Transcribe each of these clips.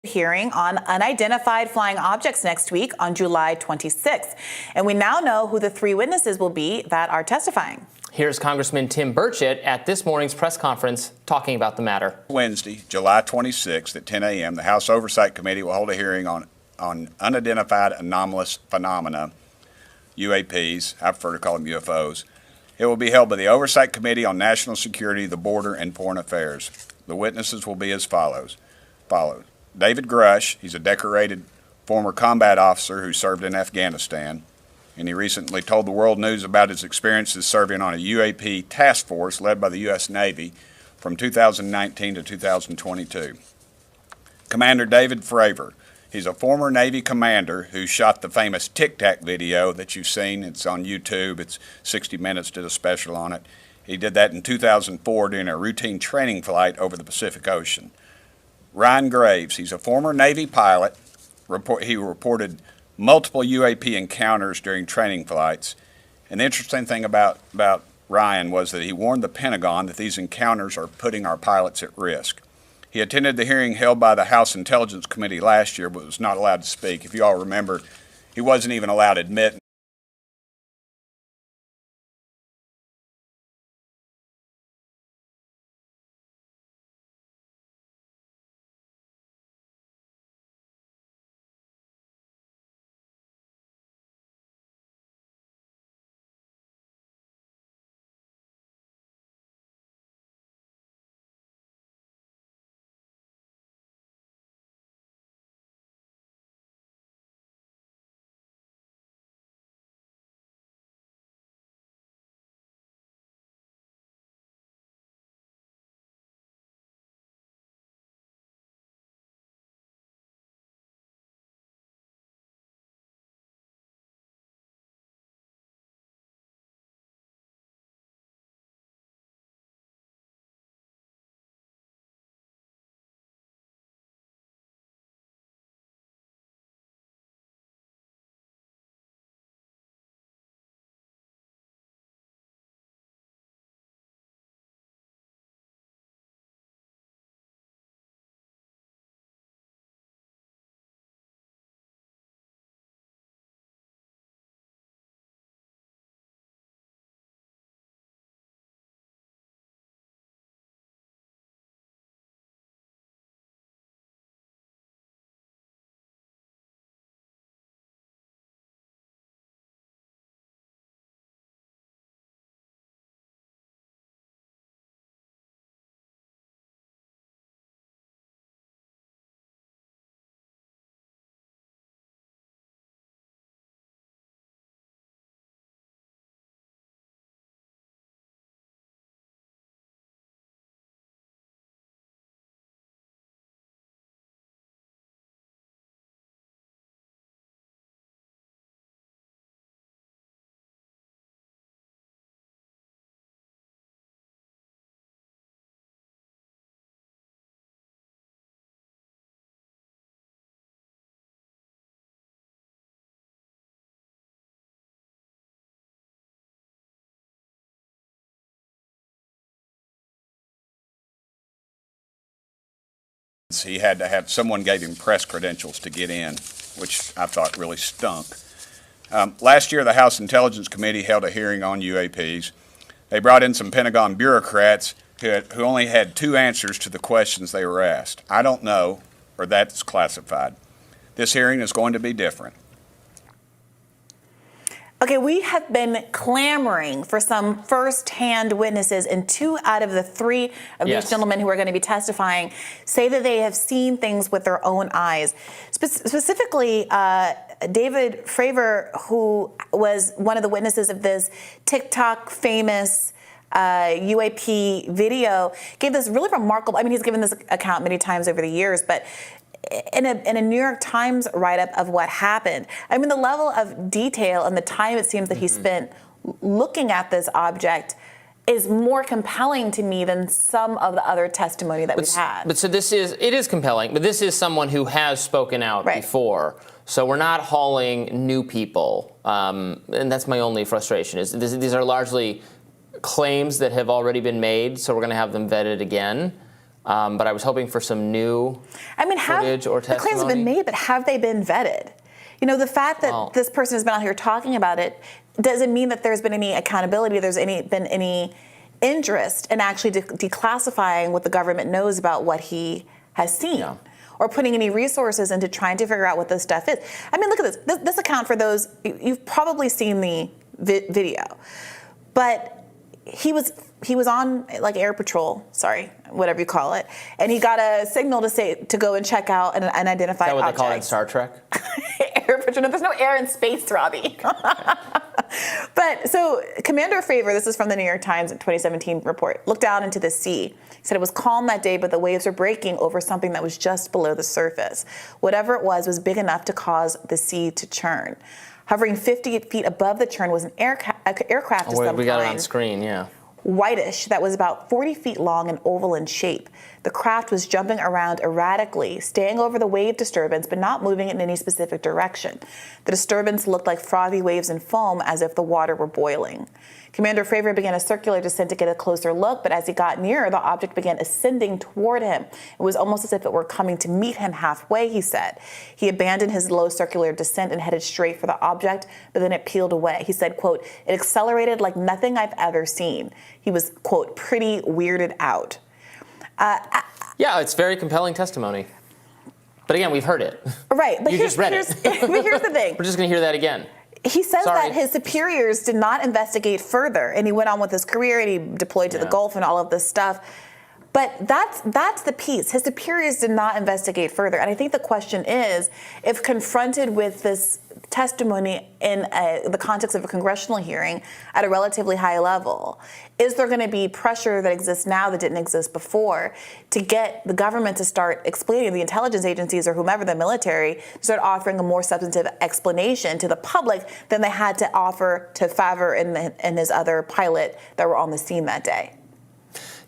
hearing on unidentified flying objects next week on July 26th. And we now know who the three witnesses will be that are testifying. Here's Congressman Tim Burchett at this morning's press conference talking about the matter. Wednesday, July 26th at 10 a.m., the House Oversight Committee will hold a hearing on unidentified anomalous phenomena, UAPs, I prefer to call them UFOs. It will be held by the Oversight Committee on National Security, the Border, and Foreign Affairs. The witnesses will be as follows. David Grush, he's a decorated former combat officer who served in Afghanistan, and he recently told the world news about his experiences serving on a UAP task force led by the U.S. Navy from 2019 to 2022. Commander David Fravor, he's a former Navy commander who shot the famous Tic Tac video that you've seen. It's on YouTube. It's 60 Minutes did a special on it. He did that in 2004 during a routine training flight over the Pacific Ocean. Ryan Graves, he's a former Navy pilot. He reported multiple UAP encounters during training flights. And the interesting thing about Ryan was that he warned the Pentagon that these encounters are putting our pilots at risk. He attended the hearing held by the House Intelligence Committee last year, but was not allowed to speak. If you all remember, he wasn't even allowed to admit he had to have someone gave him press credentials to get in, which I thought really stunk. Last year, the House Intelligence Committee held a hearing on UAPs. They brought in some Pentagon bureaucrats who only had two answers to the questions they were asked. I don't know, or that's classified. This hearing is going to be different. Okay, we have been clamoring for some first-hand witnesses, and 2 out of the 3 of these gentlemen who are going to be testifying say that they have seen things with their own eyes. Specifically, David Fravor, who was one of the witnesses of this TikTok famous UAP video, gave this really remarkable, I mean, he's given this account many times over the years, but in a New York Times write-up of what happened. I mean, the level of detail and the time it seems that he spent looking at this object is more compelling to me than some of the other testimony that we've had. But so it is compelling, but this is someone who has spoken out before. So we're not hauling new people, and that's my only frustration. These are largely claims that have already been made, so we're going to have them vetted again. But I was hoping for some new footage or testimony. The claims have been made, but have they been vetted? You know, the fact that this person has been out here talking about it doesn't mean that there's been any accountability, been any interest in actually declassifying what the government knows about what he has seen. Yeah. Or putting any resources into trying to figure out what this stuff is. I mean, look at this. This account, for those, you've probably seen the video, but he was on like air patrol, whatever you call it, and he got a signal to go and check out an unidentified object. Is that what they call it in Star Trek? Air patrol. No, there's no air in space, Robbie. But so Commander Fravor, this is from the New York Times 2017 report, looked out into the sea. He said it was calm that day, but the waves were breaking over something that was just below the surface. Whatever it was big enough to cause the sea to churn. Hovering 50 feet above the churn was an aircraft of some kind. We got it on screen, yeah. Whitish, that was about 40 feet long and oval in shape. The craft was jumping around erratically, staying over the wave disturbance, but not moving in any specific direction. The disturbance looked like frothy waves and foam, as if the water were boiling. Commander Fravor began a circular descent to get a closer look, but as he got nearer, the object began ascending toward him. It was almost as if it were coming to meet him halfway, he said. He abandoned his low circular descent and headed straight for the object, but then it peeled away. He said, quote, "It accelerated like nothing I've ever seen." He was, quote, "pretty weirded out." Yeah, it's very compelling testimony. But again, we've heard it. Right. But you just read it. But here's the thing. We're just going to hear that again. He says that his superiors did not investigate further, and he went on with his career, and he deployed to the Gulf and all of this stuff. But that's the piece. His superiors did not investigate further. And I think the question is, if confronted with this testimony in the context of a congressional hearing at a relatively high level, is there going to be pressure that exists now that didn't exist before to get the government to start explaining, the intelligence agencies or whomever, the military, to start offering a more substantive explanation to the public than they had to offer to Fravor and his other pilot that were on the scene that day?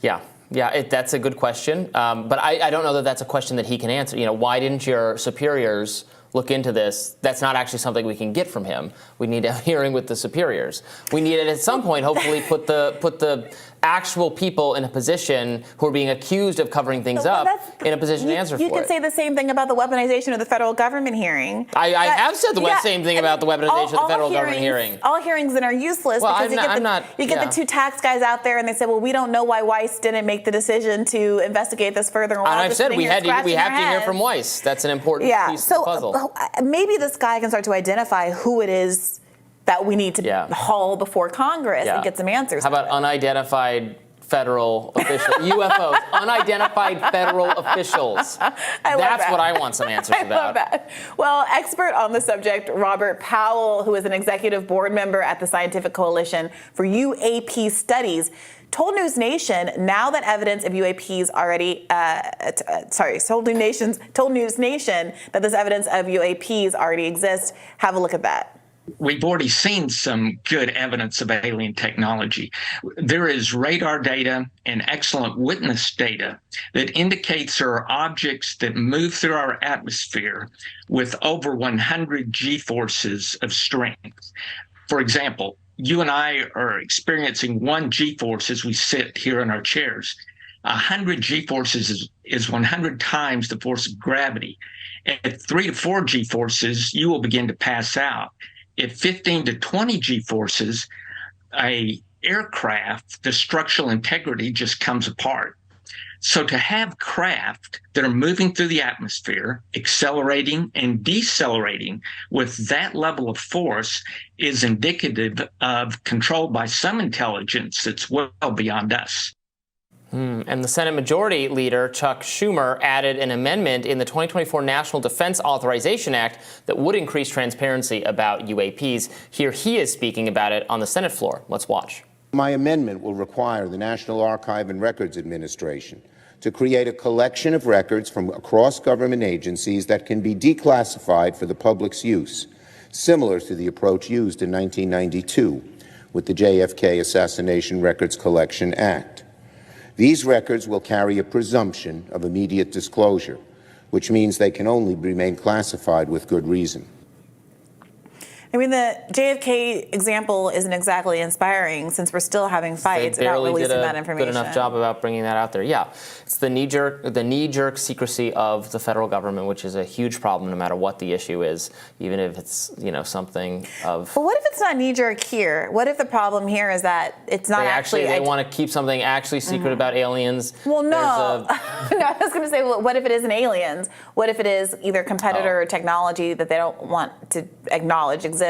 Yeah, that's a good question, but I don't know that that's a question that he can answer. You know, why didn't your superiors look into this? That's not actually something we can get from him. We need a hearing with the superiors. We need at some point, hopefully, put the actual people in a position who are being accused of covering things up in a position to answer for it. You can say the same thing about the weaponization of the federal government hearing. I have said the same thing about the weaponization of the federal government hearing. All hearings that are useless, because you get the two tax guys out there and they say, well, we don't know why Weiss didn't make the decision to investigate this further. And I've said we have to hear from Weiss. That's an important piece of the puzzle. Maybe this guy can start to identify who it is that we need to haul before Congress and get some answers. How about unidentified federal officials, UFOs, unidentified federal officials? That's what I want some answers about. I love that. Well, expert on the subject, Robert Powell, who is an executive board member at the Scientific Coalition for UAP Studies, told News Nation now that evidence of UAPs already, told News Nation that this evidence of UAPs already exists. Have a look at that. We've already seen some good evidence of alien technology. There is radar data and excellent witness data that indicates there are objects that move through our atmosphere with over 100 G-forces of strength. For example, you and I are experiencing 1 G-force as we sit here in our chairs. 100 G-forces is 100 times the force of gravity. At 3 to 4 G-forces, you will begin to pass out. At 15 to 20 G-forces, a aircraft, the structural integrity just comes apart. So to have craft that are moving through the atmosphere, accelerating and decelerating with that level of force is indicative of control by some intelligence that's well beyond us. And the Senate Majority Leader, Chuck Schumer, added an amendment in the 2024 National Defense Authorization Act that would increase transparency about UAPs. Here he is speaking about it on the Senate floor. Let's watch. My amendment will require the National Archive and Records Administration to create a collection of records from across government agencies that can be declassified for the public's use, similar to the approach used in 1992 with the JFK Assassination Records Collection Act. These records will carry a presumption of immediate disclosure, which means they can only remain classified with good reason. I mean, the JFK example isn't exactly inspiring since we're still having fights They about barely releasing did that a information. good enough job about bringing that out there. Yeah, it's the knee-jerk secrecy of the federal government, which is a huge problem no matter what the issue is, even if it's something of. But what if it's not knee-jerk here? What if the problem here is that it's not They want to keep something actually secret about aliens? Well, no. No, I was going to say, well, what if it isn't aliens? What if it is either competitor technology that they don't want to acknowledge exists,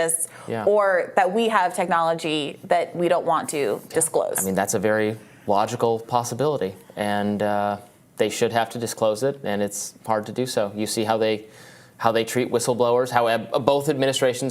or that we have technology that we don't want to disclose? I mean, that's a very logical possibility, and they should have to disclose it, and it's hard to do so. You see how they treat whistleblowers, how both administrations